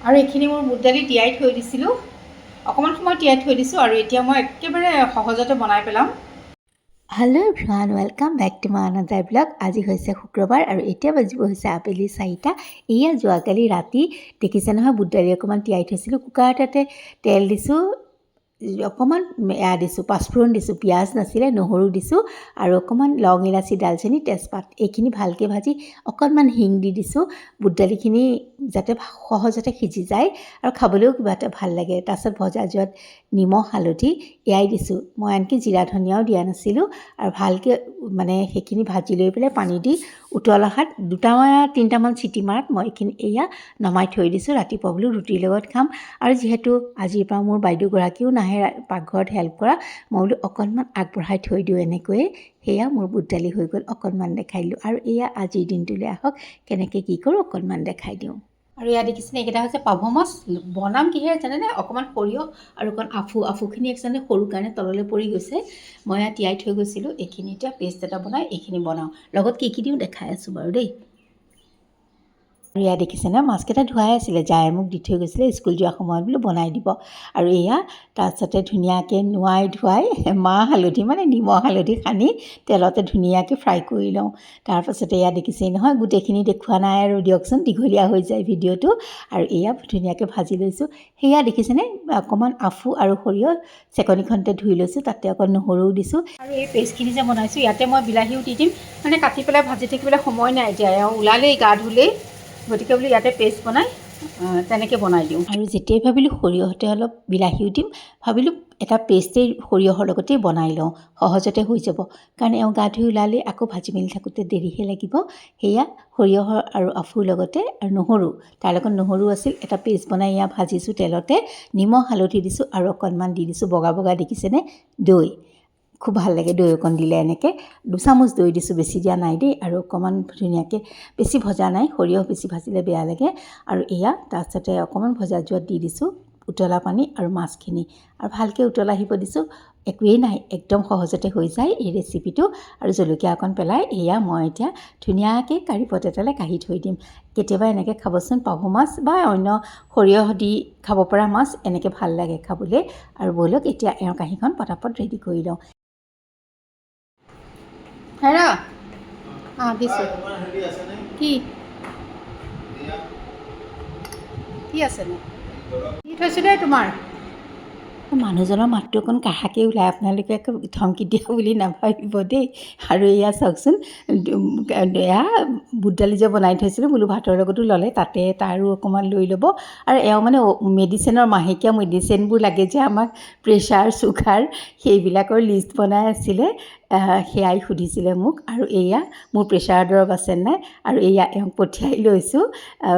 আৰু এইখিনি মোৰ বুট দালি তিয়াই থৈ দিছিলোঁ, অকণমান সময় তিয়াই থৈ দিছোঁ আৰু এতিয়া মই একেবাৰে সহজতে বনাই পেলাম। Hello' everyone, welcome back to my another blog. আজি হৈছে শুক্ৰবাৰ আৰু এতিয়া বাজিব হৈছে আবেলি 4টা। এয়া যোৱাকালি ৰাতি দেখিছে নহয়, বুট দালি অকণমান তিয়াই থৈছিলোঁ। কুকাৰ এটাতে তেল দিছোঁ, অকণমান এয়া দিছোঁ, পাঁচফোৰণ দিছোঁ, পিঁয়াজ নাছিলে, নহৰু দিছোঁ আৰু অকণমান লং ইলাচি, দালচেনি, তেজপাত এইখিনি ভালকৈ ভাজি অকণমান হিং দি দিছোঁ, বুট দালিখিনি যাতে সহজতে সিজি যায় আৰু খাবলৈও কিবা এটা ভাল লাগে। তাৰপিছত ভজা যোৱাত নিমখ, হালধি এয়াই দিছোঁ। মই আনকি জিৰা ধনিয়াও দিয়া নাছিলোঁ আৰু ভালকৈ মানে সেইখিনি ভাজি লৈ পেলাই পানী দি উতল অহাত 2-3টামান চিটি মাৰাত মই এইখিনি এয়া নমাই থৈ দিছোঁ। ৰাতিপুৱা বোলো ৰুটিৰ লগত খাম আৰু যিহেতু আজিৰ পৰা মোৰ বাইদেউগৰাকীও নাহে পাকঘৰত হেল্প কৰা, মই বোলো অকণমান আগবঢ়াই থৈ দিওঁ এনেকৈয়ে। সেয়া মোৰ বুট দালি হৈ গ'ল, অকণমান দেখাই দিলোঁ। আৰু এয়া আজিৰ দিনটোলৈ আহক কেনেকৈ কি কৰোঁ অকণমান দেখাই দিওঁ। আৰু ইয়াত দেখিছেনে, এইকেইটা হৈছে পাভ মাছ। বনাম কিহেৰে জানেনে? অকণমান সৰিয়হ আৰু অকণ আফুখিনি একচুৱেলি সৰু কাৰণে তললৈ পৰি গৈছে। মই ইয়াত তিয়াই থৈ গৈছিলোঁ, এইখিনি এতিয়া পেষ্ট এটা বনাই এইখিনি বনাওঁ। লগত কি কি দিওঁ দেখাই আছোঁ বাৰু দেই। আৰু এয়া দেখিছেনে, মাছকেইটা ধুৱাই আছিলে, জায়ে মোক দি থৈ গৈছিলে স্কুল যোৱাৰ সময়ত বোলো বনাই দিব। আৰু এয়া তাৰপিছতে ধুনীয়াকৈ নোৱাই ধুৱাই মাহ হালধি মানে নিমখ হালধি সানি তেলতে ধুনীয়াকৈ ফ্ৰাই কৰি লওঁ। তাৰপাছতে এয়া দেখিছেই নহয়, গোটেইখিনি দেখুওৱা নাই আৰু দিয়কচোন, দীঘলীয়া হৈ যায় ভিডিঅ'টো। আৰু এয়া ধুনীয়াকৈ ভাজি লৈছোঁ। সেয়া দেখিছেনে, অকণমান আফু আৰু সৰিয়হ চেকনিখনতে ধুই লৈছোঁ, তাতে অকণ নহৰুও দিছোঁ। আৰু এই পেষ্টখিনি যে বনাইছোঁ, ইয়াতে মই বিলাহীও দি দিম, মানে কাটি পেলাই ভাজি থাকিবলৈ সময় নাই এতিয়া, ওলালেই গা ধুলেই, গতিকে বোলো ইয়াতে পেষ্ট বনাই তেনেকৈ বনাই দিওঁ। আৰু যেতিয়াই ভাবিলোঁ সৰিয়হতে অলপ বিলাহীও দিম, ভাবিলোঁ এটা পেষ্টেই সৰিয়হৰ লগতেই বনাই লওঁ, সহজতে হৈ যাব। কাৰণ এওঁ গা ধুই ওলালেই আকৌ ভাজি মেলি থাকোঁতে দেৰিহে লাগিব। সেয়া সৰিয়হৰ আৰু আফুৰ লগতে আৰু নহৰু, তাৰ লগত নহৰু আছিল, এটা পেষ্ট বনাই এয়া ভাজিছোঁ তেলতে, নিমখ হালধি দিছোঁ আৰু অকণমান দি দিছোঁ বগা বগা দেখিছেনে দৈ। খুব ভাল লাগে দৈ অকণ দিলে, এনেকৈ 2 চামুচ দৈ দিছোঁ, বেছি দিয়া নাই দেই। আৰু অকণমান ধুনীয়াকৈ বেছি ভজা নাই, সৰিয়হ বেছি ভাজিলে বেয়া লাগে। আৰু এয়া তাৰপিছতে অকণমান ভজা যোৱাত দি দিছোঁ উতলা পানী আৰু মাছখিনি, আৰু ভালকৈ উতল আহিব দিছোঁ। একোৱেই নাই, একদম সহজতে হৈ যায় এই ৰেচিপিটো। আৰু জলকীয়া অকণ পেলাই এয়া মই এতিয়া ধুনীয়াকৈ কাঢ়ি পট এটালৈ কাঢ়ি থৈ দিম। কেতিয়াবা এনেকৈ খাবচোন, পাভ মাছ বা অন্য সৰিয়হ দি খাব পৰা মাছ, এনেকৈ ভাল লাগে খাবলৈ। আৰু ব'লক এতিয়া এওঁ কাঁহীখন পটাপট ৰেডি কৰি লওঁ। হেৰা দিছোঁ। কি কি আছেনো? কি থৈছোঁ দেই তোমাৰ? মানুহজনৰ মাতটো অকণ কাঢ়াকৈ ওলায়, আপোনালোকে আকৌ ধমকি দিয়া বুলি নাভাবিব দেই। আৰু এয়া চাওকচোন, এয়া বুট দালি যে বনাই থৈছিলোঁ, বোলো ভাতৰ লগতো ল'লে, তাতে তাৰো অকণমান লৈ ল'ব। আৰু এওঁ মানে মেডিচিনৰ মাহেকীয়া মেডিচিনবোৰ লাগে যে আমাক, প্ৰেছাৰ চুগাৰ সেইবিলাকৰ লিষ্ট বনাই আছিলে, সেয়াই সুধিছিলে মোক। আৰু এয়া মোৰ প্ৰেছাৰৰ দৰৱ আছে নাই, আৰু এয়া এওঁক পঠিয়াই লৈছোঁ,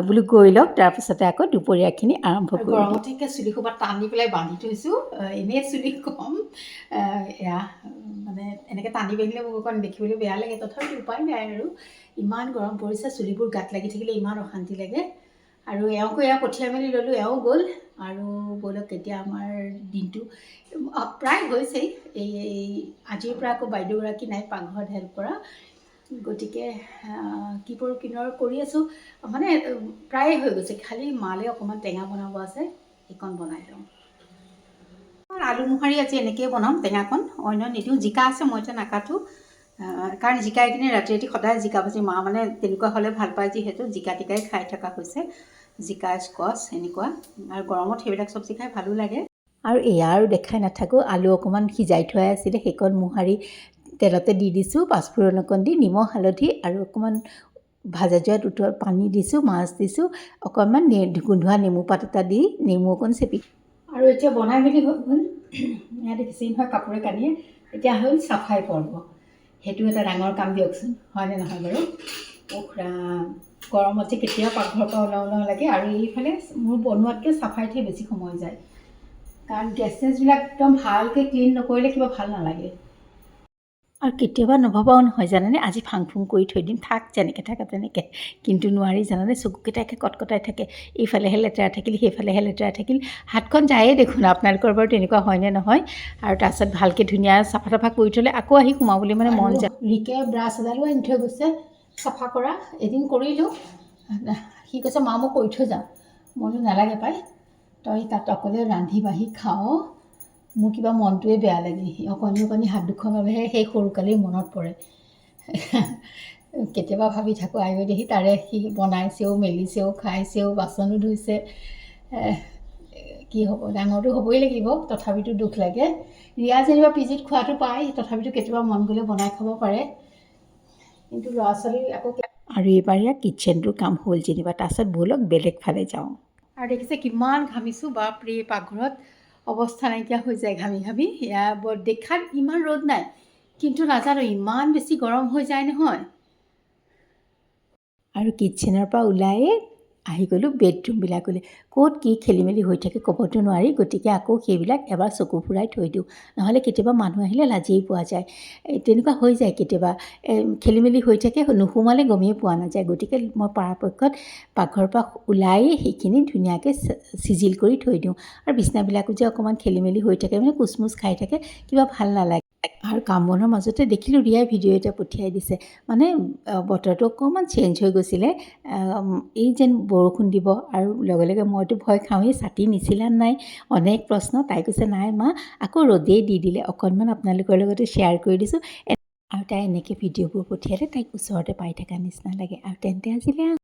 বোলো গৈ লওক, তাৰপিছতে আকৌ দুপৰীয়াখিনি আৰম্ভ কৰিম। গৰমতে চুলি সোপা টানি পেলাই বান্ধি থৈছোঁ, এনেই চুলি কম, এয়া মানে এনেকৈ টানি বান্ধিলে মোক অকণ দেখিবলৈ বেয়া লাগে, তথাপিও উপায় নাই আৰু, ইমান গৰম পৰিছে, চুলিবোৰ গাত লাগি থাকিলে ইমান অশান্তি লাগে। আৰু এওঁকো এয়া পঠিয়াই মেলি ল'লোঁ, এওঁ গ'ল। আৰু ব'লক এতিয়া আমাৰ দিনটো প্ৰায় হৈছেই, এই আজিৰ পৰা আকৌ বাইদেউগৰাকী নাই পাকঘৰত হেল্প কৰা, গতিকে কি কৰোঁ কিনৰ কৰি আছোঁ, মানে প্ৰায়ে হৈ গৈছে, খালি মালে অকণমান টেঙা বনাব আছে, সেইকণ বনাই লওঁ। আলু মোহাৰি আজি এনেকৈয়ে বনাম, টেঙাকণ অন্য নিদিওঁ। জিকা আছে, মই এতিয়া নাকাটো, কাৰণ জিকা এইখিনি ৰাতি ৰাতি সদায় জিকা ভাজি, মা মানে তেনেকুৱা হ'লে ভাল পায়, যিহেতু জিকা টিকাই খাই থকা হৈছে, জিকা স্কোৱাচ এনেকুৱা, আৰু গৰমত সেইবিলাক চব্জি খাই ভালো লাগে। আৰু এয়া আৰু দেখাই নাথাকোঁ, আলু অকণমান সিজাই থোৱাই আছিলে, সেইকণ মোহাৰি তেলতে দি দিছোঁ, পাঁচফোৰণ অকণ দি নিমখ হালধি আৰু অকণমান ভাজা যোৱাত উতল পানী দিছোঁ, মাছ দিছোঁ, অকণমান গোন্ধোৱা নেমু পাত এটা দি নেমু অকণ চেপি। আৰু এতিয়া বনাই মেলি হৈ গ'ল, ইয়াত দেখিছেই নহয় কাপোৰে কানিয়ে, এতিয়া হ'ল চাফাই পৰ্ব। সেইটো এটা ডাঙৰ কাম দিয়কচোন, হয়নে নহয় বাৰু? ৰাম, গৰমত যে কেতিয়া পাকঘৰৰ পৰা ওলাওঁ ওলাওঁ লাগে। আৰু এইফালে মোৰ বনোৱাতকৈ চাফাইতহে বেছি সময় যায়, কাৰণ গেছ চেছবিলাক একদম ভালকৈ ক্লিন নকৰিলে কিবা ভাল নালাগে। আৰু কেতিয়াবা নভবাও নহয় জানেনে, আজি ফাং ফুং কৰি থৈ দিম, থাক যেনেকৈ থাকা তেনেকৈ, কিন্তু নোৱাৰি জানানে, চকুকেইটাকে কটকটাই থাকে, এইফালেহে লেতেৰা থাকিল, সেইফালেহে লেতেৰা থাকিল, হাতখন যায়েই দেখোন, আপোনালোকৰ বাৰু তেনেকুৱা হয়নে নহয়? আৰু তাৰপিছত ভালকৈ ধুনীয়া চাফা চাফা কৰি থ'লে আকৌ আহি সোমাবলৈ মানে মন যায়। ৰিকে ব্ৰাছ এডালো আনি থৈ গৈছে চাফা কৰা, এদিন কৰিলোঁ, সি কৈছে মা মই কৰি থৈ যাওঁ, মইতো নালাগে পাই, তই তাত অকলে ৰান্ধি বাঢ়ি খাওঁ, মোৰ কিবা মনটোৱে বেয়া লাগে। অকণি অকণি হাত দুখনৰ বাবেহে সেই সৰুকালেই মনত পৰে। কেতিয়াবা ভাবি থাকোঁ আয়ৈ দেহি তাৰে সি বনাইছেও মেলিছেও খাইছেও বাচনো ধুইছে। কি হ'ব, ডাঙৰটো হ'বই লাগিব, তথাপিতো দুখ লাগে। ৰিয়া যেনিবা পিজিত খোৱাটো পায়, তথাপিতো কেতিয়াবা মন গ'লে বনাই খাব পাৰে, কিন্তু ল'ৰা ছোৱালী আকৌ। আৰু এইবাৰ ইয়াৰ কিটচেনটোৰ কাম হ'ল যেনিবা, তাৰপিছত ব'লক বেলেগ ফালে যাওঁ। আৰু দেখিছে কিমান ঘামিছোঁ, বাপৰে, পাকঘৰত অৱস্থা নাইকিয়া হৈ যায় ঘামি ঘামি। এয়া দেখাত ইমান ৰ'দ নাই, কিন্তু নাজানো ইমান বেছি গৰম হৈ যায় নহয়। আৰু কিটচেনৰ পৰা ওলায়ে আহি গ'লোঁ বেডৰুমবিলাকলৈ। ক'ত কি খেলি মেলি হৈ থাকে ক'বতো নোৱাৰি, গতিকে আকৌ সেইবিলাক এবাৰ চকু ফুৰাই থৈ দিওঁ, নহ'লে কেতিয়াবা মানুহ আহিলে লাজেই পোৱা যায়। তেনেকুৱা হৈ যায় কেতিয়াবা, খেলি মেলি হৈ থাকে, নোসোমালে গমেই পোৱা নাযায়। গতিকে মই পৰাপক্ষত পাকঘৰৰ পৰা ওলায়েই সেইখিনি ধুনীয়াকৈ চিজিল কৰি থৈ দিওঁ। আৰু বিছনাবিলাকো যে অকণমান খেলি মেলি হৈ থাকে, মানে কুচমুচ খাই থাকে, কিবা ভাল নালাগে। আৰু কাম বনৰ মাজতে দেখিলোঁ ৰিয়াই ভিডিঅ' এটা পঠিয়াই দিছে, মানে বতৰটো অকণমান চেঞ্জ হৈ গৈছিলে, এই যেন বৰষুণ দিব, আৰু লগে লগে মইতো ভয় খাওঁৱেই, ছাতি নিছিলা নাই, অনেক প্ৰশ্ন। তাই কৈছে নাই মা, আকৌ ৰ'দেই দি দিলে, অকণমান আপোনালোকৰ লগতে শ্বেয়াৰ কৰি দিছোঁ। আৰু তাই এনেকৈ ভিডিঅ'বোৰ পঠিয়ালে তাইক ওচৰতে পাই থকা নিচিনা লাগে। আৰু তেন্তে আজিলৈ